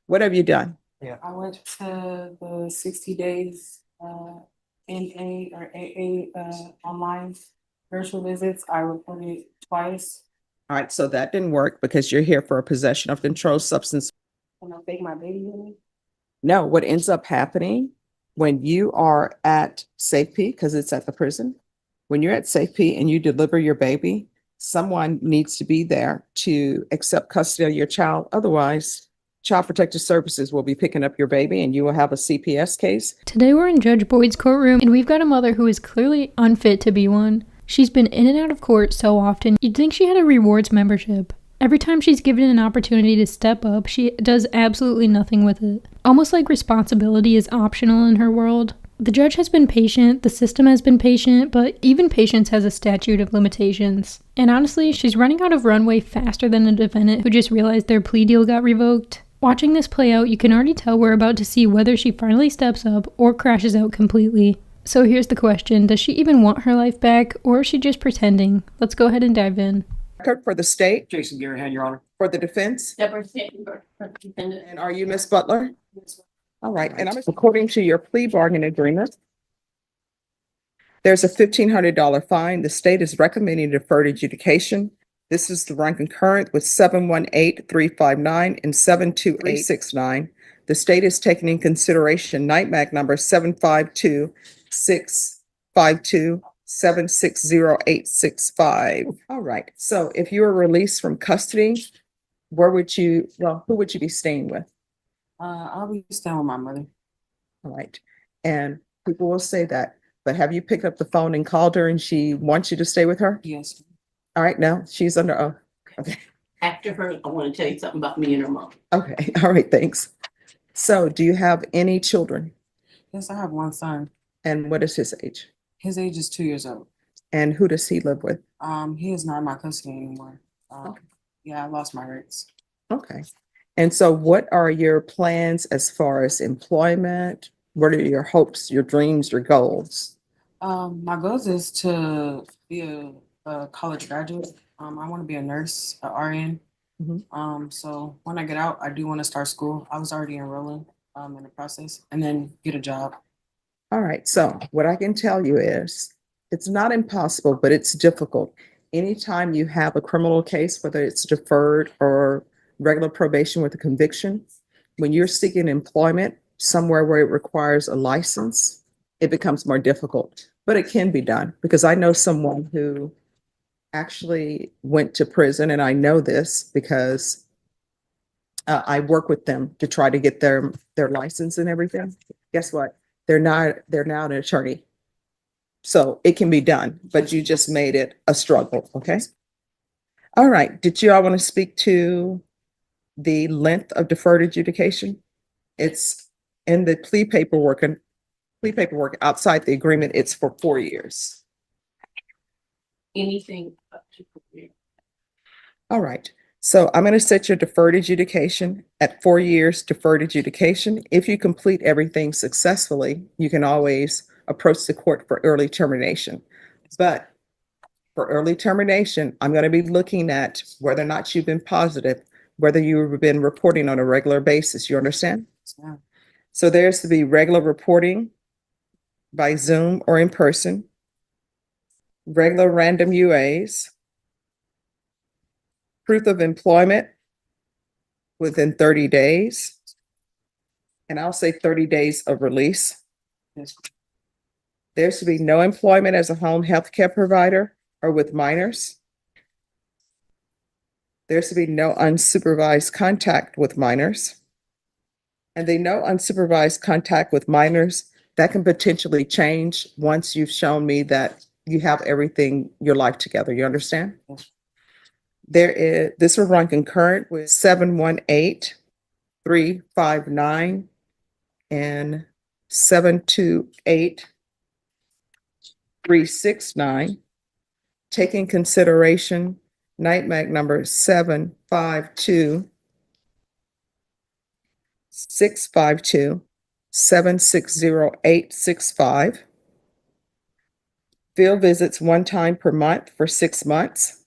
What have you done? I went to the 60 days NA or AA online virtual visits. I reported twice. All right, so that didn't work because you're here for a possession of controlled substance. And I take my baby with me. No, what ends up happening when you are at safety, because it's at the prison, when you're at safety and you deliver your baby, someone needs to be there to accept custody of your child. Otherwise, Child Protective Services will be picking up your baby and you will have a CPS case. Today we're in Judge Boyd's courtroom and we've got a mother who is clearly unfit to be one. She's been in and out of court so often, you'd think she had a rewards membership. Every time she's given an opportunity to step up, she does absolutely nothing with it. Almost like responsibility is optional in her world. The judge has been patient, the system has been patient, but even patience has a statute of limitations. And honestly, she's running out of runway faster than a defendant who just realized their plea deal got revoked. Watching this play out, you can already tell we're about to see whether she finally steps up or crashes out completely. So here's the question, does she even want her life back, or is she just pretending? Let's go ahead and dive in. Record for the state, Jason Garahan, Your Honor. for the defense. Deborah Stanton, for the defendant. And are you Miss Butler? All right, and according to your plea bargain agreement, there's a $1,500 fine. The state is recommending deferred adjudication. This is the run concurrent with 718-359 and 72869. The state is taking in consideration NITMAC number 752-652-760-865. All right, so if you were released from custody, who would you be staying with? I'll be staying with my mother. All right, and people will say that, but have you picked up the phone and called her and she wants you to stay with her? Yes. All right, now she's under oath. Okay. After her, I want to tell you something about me and her mom. Okay, all right, thanks. So do you have any children? Yes, I have one son. And what is his age? His age is 2 years old. And who does he live with? He is not in my custody anymore. Okay. Yeah, I lost my rights. Okay. And so what are your plans as far as employment? What are your hopes, your dreams, your goals? My goals is to be a college graduate. I want to be a nurse, a RN. So when I get out, I do want to start school. I was already enrolling in the process, and then get a job. All right, so what I can tell you is it's not impossible, but it's difficult. Anytime you have a criminal case, whether it's deferred or regular probation with a conviction, when you're seeking employment somewhere where it requires a license, it becomes more difficult, but it can be done because I know someone who actually went to prison, and I know this because I work with them to try to get their license and everything. Guess what? They're now an attorney. So it can be done, but you just made it a struggle, okay? All right, did you all want to speak to the length of deferred adjudication? It's in the plea paperwork outside the agreement, it's for 4 years. Anything up to 4 years. All right, so I'm going to set your deferred adjudication at 4 years deferred adjudication. If you complete everything successfully, you can always approach the court for early termination. But for early termination, I'm going to be looking at whether or not you've been positive, whether you've been reporting on a regular basis. You understand? Yeah. So there's to be regular reporting by Zoom or in person, regular random UAs, proof of employment within 30 days, and I'll say 30 days of release. Yes. There's to be no employment as a home health care provider or with minors. There's to be no unsupervised contact with minors. And they no unsupervised contact with minors, that can potentially change once you've shown me that you have everything, your life together. You understand? Yes. This will run concurrent with 718-359 and 728-369. Taking consideration NITMAC number 752-660-865. Field visits 1 time per month for 6 months.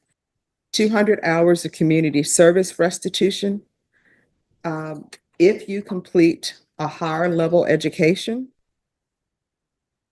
200 hours of community service restitution. if you complete a higher level education,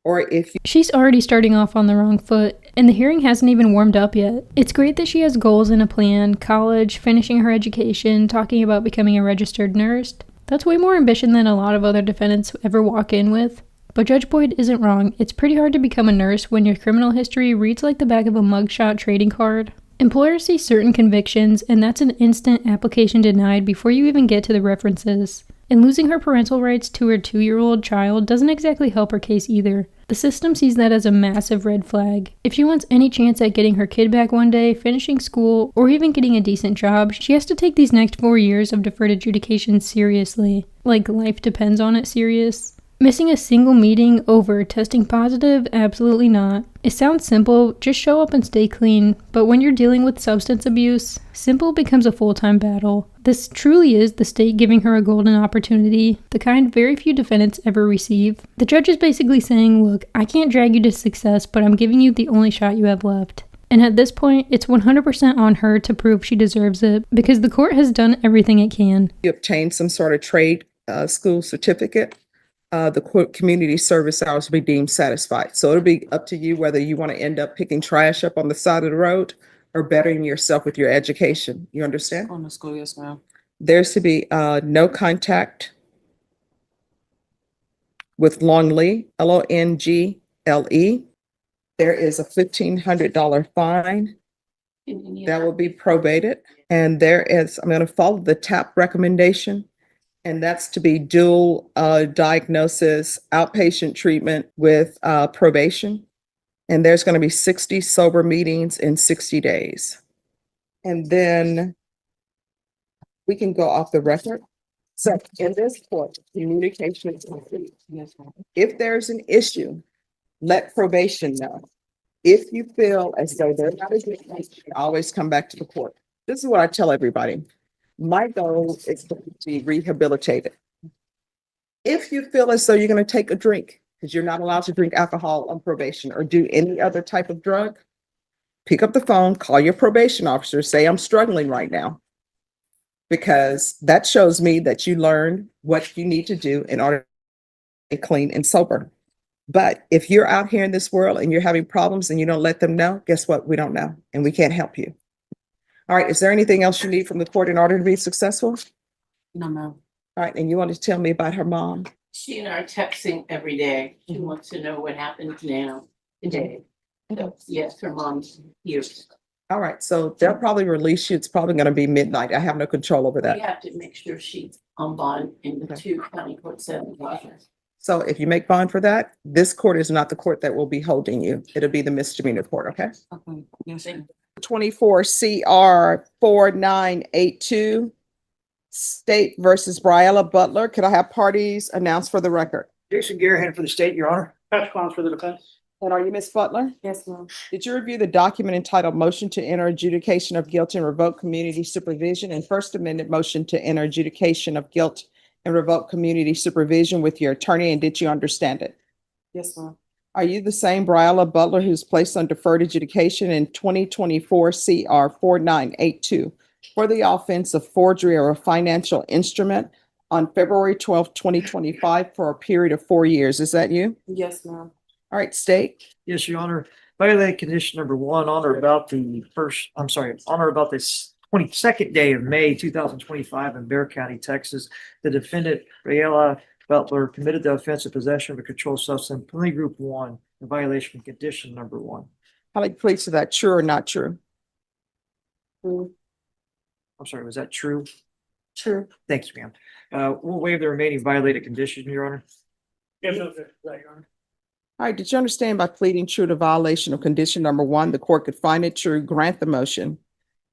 or if you She's already starting off on the wrong foot, and the hearing hasn't even warmed up yet. It's great that she has goals and a plan, college, finishing her education, talking about becoming a registered nurse. That's way more ambition than a lot of other defendants ever walk in with. But Judge Boyd isn't wrong. It's pretty hard to become a nurse when your criminal history reads like the back of a mugshot trading card. Employers see certain convictions, and that's an instant application denied before you even get to the references. And losing her parental rights to her 2-year-old child doesn't exactly help her case either. The system sees that as a massive red flag. If she wants any chance at getting her kid back one day, finishing school, or even getting a decent job, she has to take these next 4 years of deferred adjudication seriously. Like life depends on it serious. Missing a single meeting over testing positive? Absolutely not. It sounds simple, just show up and stay clean, but when you're dealing with substance abuse, simple becomes a full-time battle. This truly is the state giving her a golden opportunity, the kind very few defendants ever receive. The judge is basically saying, look, I can't drag you to success, but I'm giving you the only shot you have left. And at this point, it's 100% on her to prove she deserves it, because the court has done everything it can. you obtain some sort of trade school certificate, the community service hours will be deemed satisfied. So it'll be up to you whether you want to end up picking trash up on the side of the road or bettering yourself with your education. You understand? Going to school, yes, ma'am. There's to be no contact with Longley, Longle. There is a $1,500 fine that will be probated. And there is, I'm going to follow the TAP recommendation. And that's to be dual diagnosis, outpatient treatment with probation. And there's going to be 60 sober meetings in 60 days. And then we can go off the record. So in this court, communication is complete. Yes, ma'am. If there's an issue, let probation know. If you feel as though they're not a good match, always come back to the court. This is what I tell everybody. My goal is to be rehabilitated. If you feel as though you're going to take a drink, because you're not allowed to drink alcohol on probation or do any other type of drug, pick up the phone, call your probation officer, say, I'm struggling right now. Because that shows me that you learned what you need to do in order to be clean and sober. But if you're out here in this world and you're having problems and you don't let them know, guess what? We don't know and we can't help you. All right. Is there anything else you need from the court in order to be successful? No, ma'am. All right. And you want to tell me about her mom? She and I are texting every day. She Mhm. wants to know what happens now, today. So, yes, her mom's here. All right. So they'll probably release you. It's probably going to be midnight. I have no control over We that. have to make sure she's on bond in the Okay. 2 county court settings. So if you make bond for that, this court is not the court that will be holding you. It'll be the misdemeanor court. Okay. Okay, yes, ma'am. 24 CR 4982, State versus Briella Butler. Could I have parties announced for the record? Jason Garahan for the state, Your Honor. Patrick Collins for the defense. And are you Ms. Butler? Yes, ma'am. Did you review the document entitled Motion to Enter Adjudication of Guilt and Revoke Community Supervision and First Amendment Motion to Enter Adjudication of Guilt and Revoke Community Supervision with your attorney, and did you understand it? Yes, ma'am. Are you the same Briella Butler who's placed on deferred adjudication in 2024 CR 4982 for the offense of forgery or a financial instrument on February 12th, 2025 for a period of 4 years? Is that you? Yes, ma'am. All right, state. Yes, Your Honor. Violate condition number 1 on or about the on or about this 22nd day of May 2025 in Bear County, Texas. The defendant, Briella Butler, committed the offense of possession of a controlled substance, Plea Group 1, in violation of condition number 1. How do you plead to that? True or not true? True. I'm sorry, was that true? True. Thanks, ma'am. We'll waive the remaining violated condition, Your Honor. Yes, Your Honor. All right, did you understand by pleading true to violation of condition number 1, the court could find it true, grant the motion,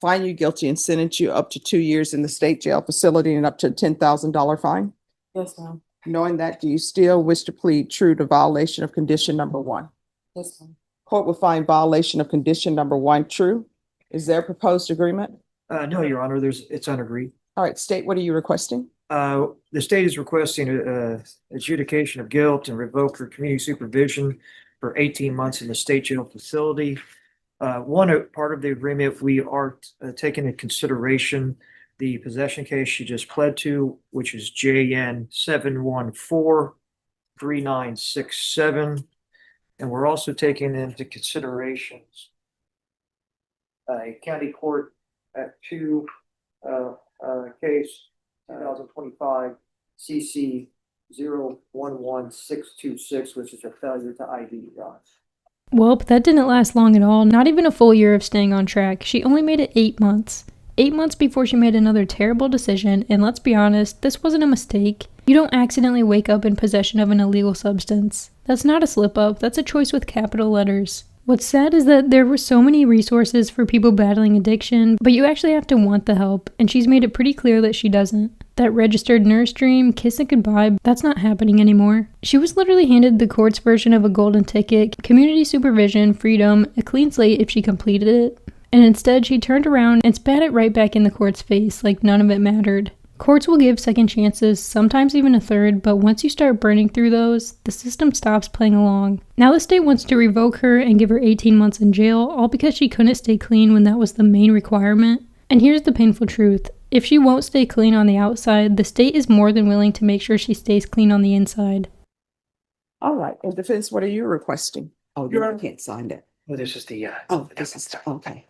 find you guilty, and sentence you up to 2 years in the state jail facility and up to a $10,000 fine? Yes, ma'am. Knowing that, do you still wish to plead true to violation of condition number 1? Yes, ma'am. Court will find violation of condition number 1 true. Is there a proposed agreement? No, Your Honor, it's unagreed. All right, state, what are you requesting? The state is requesting adjudication of guilt and revoke for community supervision for 18 months in the state jail facility. One part of the agreement, we are taking into consideration the possession case she just pled to, which is JN 7143967. And we're also taking into considerations a county court at 2 case 2025 CC 011626, which is a failure to ID drive. Well, that didn't last long at all. Not even a full year of staying on track. She only made it 8 months. 8 months before she made another terrible decision, and let's be honest, this wasn't a mistake. You don't accidentally wake up in possession of an illegal substance. That's not a slip up, that's a choice with capital letters. What's sad is that there were so many resources for people battling addiction, but you actually have to want the help, and she's made it pretty clear that she doesn't. That registered nurse dream, kiss it goodbye, that's not happening anymore. She was literally handed the court's version of a golden ticket, community supervision, freedom, a clean slate if she completed it, and instead she turned around and spat it right back in the court's face like none of it mattered. Courts will give second chances, sometimes even a third, but once you start burning through those, the system stops playing along. Now the state wants to revoke her and give her 18 months in jail, all because she couldn't stay clean when that was the main requirement. And here's the painful truth. If she won't stay clean on the outside, the state is more than willing to make sure she stays clean on the inside. All right, in defense, what are you requesting? Oh, Your you Honor. can't sign it. Well, this is the, Oh, this is, okay.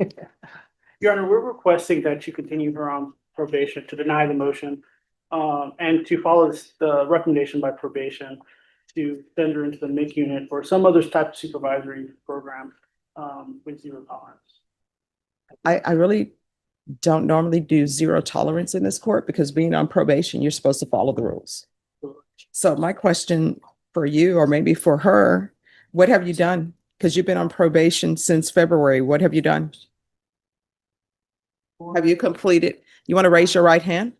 Your Honor, we're requesting that you continue her on probation, to deny the motion, and to follow the recommendation by probation to send her into the MIC unit or some other type of supervisory program with zero tolerance. I really don't normally do zero tolerance in this court because being on probation, you're supposed to follow the rules. So my question for you, or maybe for her, what have you done? Because you've been on probation since February. What have you done? Have you completed? You want to raise your right hand?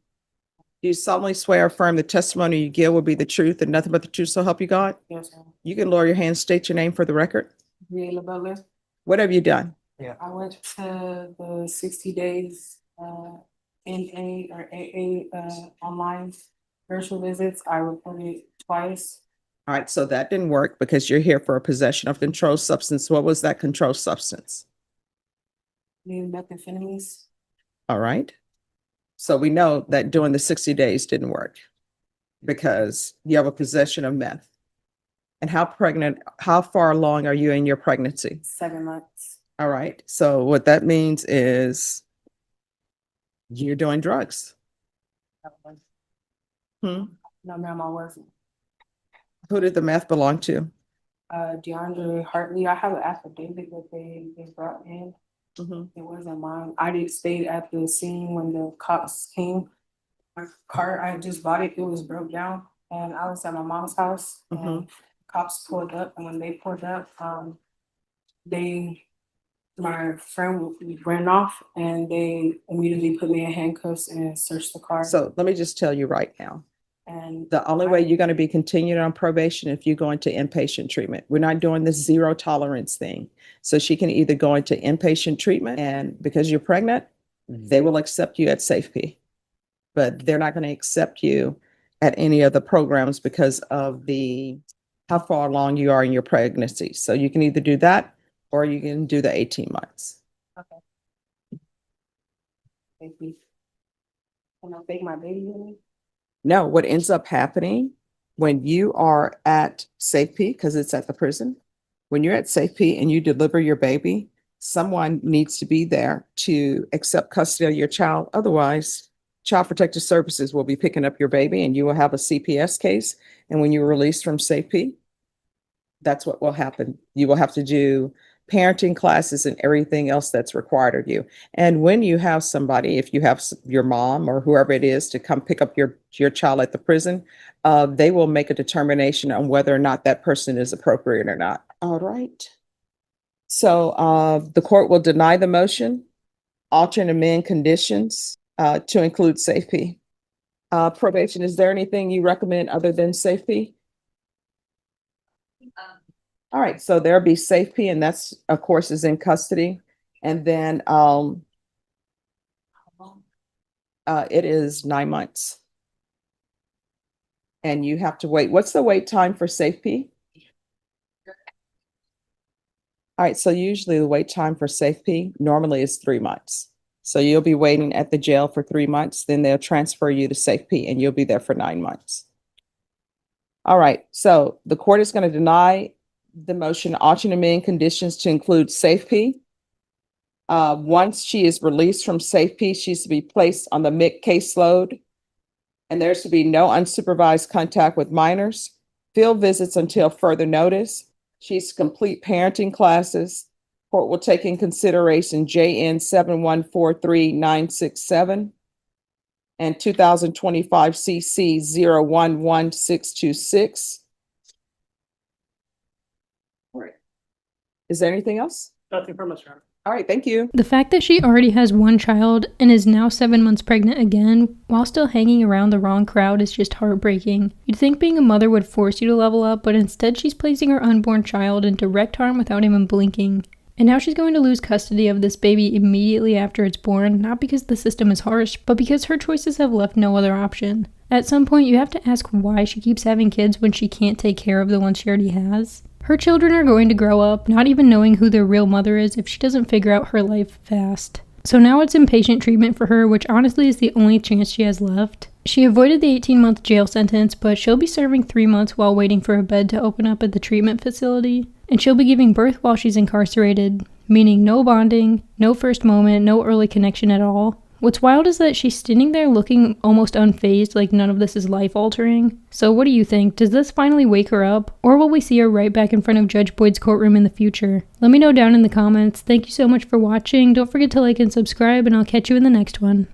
Do you solemnly swear or affirm the testimony you give will be the truth and nothing but the truth, so help you God? Yes, sir. You can lower your hand, state your name for the record. Briella Butler. What have you done? I went to the 60 days NA or AA online virtual visits. I reported twice. All right, so that didn't work because you're here for a possession of controlled substance. What was that controlled substance? New methamphetamines. All right. So we know that doing the 60 days didn't work because you have a possession of meth. And how far along are you in your pregnancy? 7 months. All right. So what that means is you're doing drugs. Hmm. No, ma'am, I wasn't. Who did the meth belong to? DeAndre Hartley. I have an affidavit that they brought in. Mhm. It wasn't mine. I did stay at the scene when the cops came. My car, I just bought it. It was broke down, and I was at my mom's house. And cops pulled up, and when they pulled up, my friend ran off, and they immediately put me in handcuffs and searched the car. So let me just tell you right now, And the only way you're going to be continued on probation if you go into inpatient treatment. We're not doing this zero tolerance thing. So she can either go into inpatient treatment, and because you're pregnant, they will accept you at Safety. But they're not going to accept you at any of the programs because of how far along you are in your pregnancy. So you can either do that or you can do the 18 months. okay. Thank you. Can I take my baby with me? No, what ends up happening when you are at Safety, because it's at the prison, when you're at Safety and you deliver your baby, someone needs to be there to accept custody of your child. Otherwise, Child Protective Services will be picking up your baby and you will have a CPS case. And when you're released from Safety, that's what will happen. You will have to do parenting classes and everything else that's required of you. And when you have somebody, if you have your mom or whoever it is to come pick up your child at the prison, they will make a determination on whether or not that person is appropriate or not. All right. So the court will deny the motion, alter and amend conditions to include Safety. Probation, is there anything you recommend other than Safety? All right, so there'll be Safety, and that's, of course, is in custody. And then it is 9 months. And you have to wait. What's the wait time for Safety? All right, so usually the wait time for Safety normally is 3 months. So you'll be waiting at the jail for 3 months, then they'll transfer you to Safety and you'll be there for 9 months. All right, so the court is going to deny the motion altering amending conditions to include Safety. Once she is released from Safety, she's to be placed on the MIC caseload, and there's to be no unsupervised contact with minors, field visits until further notice. She's to complete parenting classes. Court will take in consideration JN 7143967 and 2025 CC 011626. All right. Is there anything else? Nothing from us, Your Honor. All right, thank you. The fact that she already has one child and is now 7 months pregnant again while still hanging around the wrong crowd is just heartbreaking. You'd think being a mother would force you to level up, but instead she's placing her unborn child in direct harm without even blinking. And now she's going to lose custody of this baby immediately after it's born, not because the system is harsh, but because her choices have left no other option. At some point, you have to ask why she keeps having kids when she can't take care of the ones she already has. Her children are going to grow up not even knowing who their real mother is if she doesn't figure out her life fast. So now it's inpatient treatment for her, which honestly is the only chance she has left. She avoided the 18-month jail sentence, but she'll be serving 3 months while waiting for a bed to open up at the treatment facility. And she'll be giving birth while she's incarcerated, meaning no bonding, no first moment, no early connection at all. What's wild is that she's standing there looking almost unfazed, like none of this is life-altering. So what do you think? Does this finally wake her up? Or will we see her right back in front of Judge Boyd's courtroom in the future? Let me know down in the comments. Thank you so much for watching. Don't forget to like and subscribe, and I'll catch you in the next one.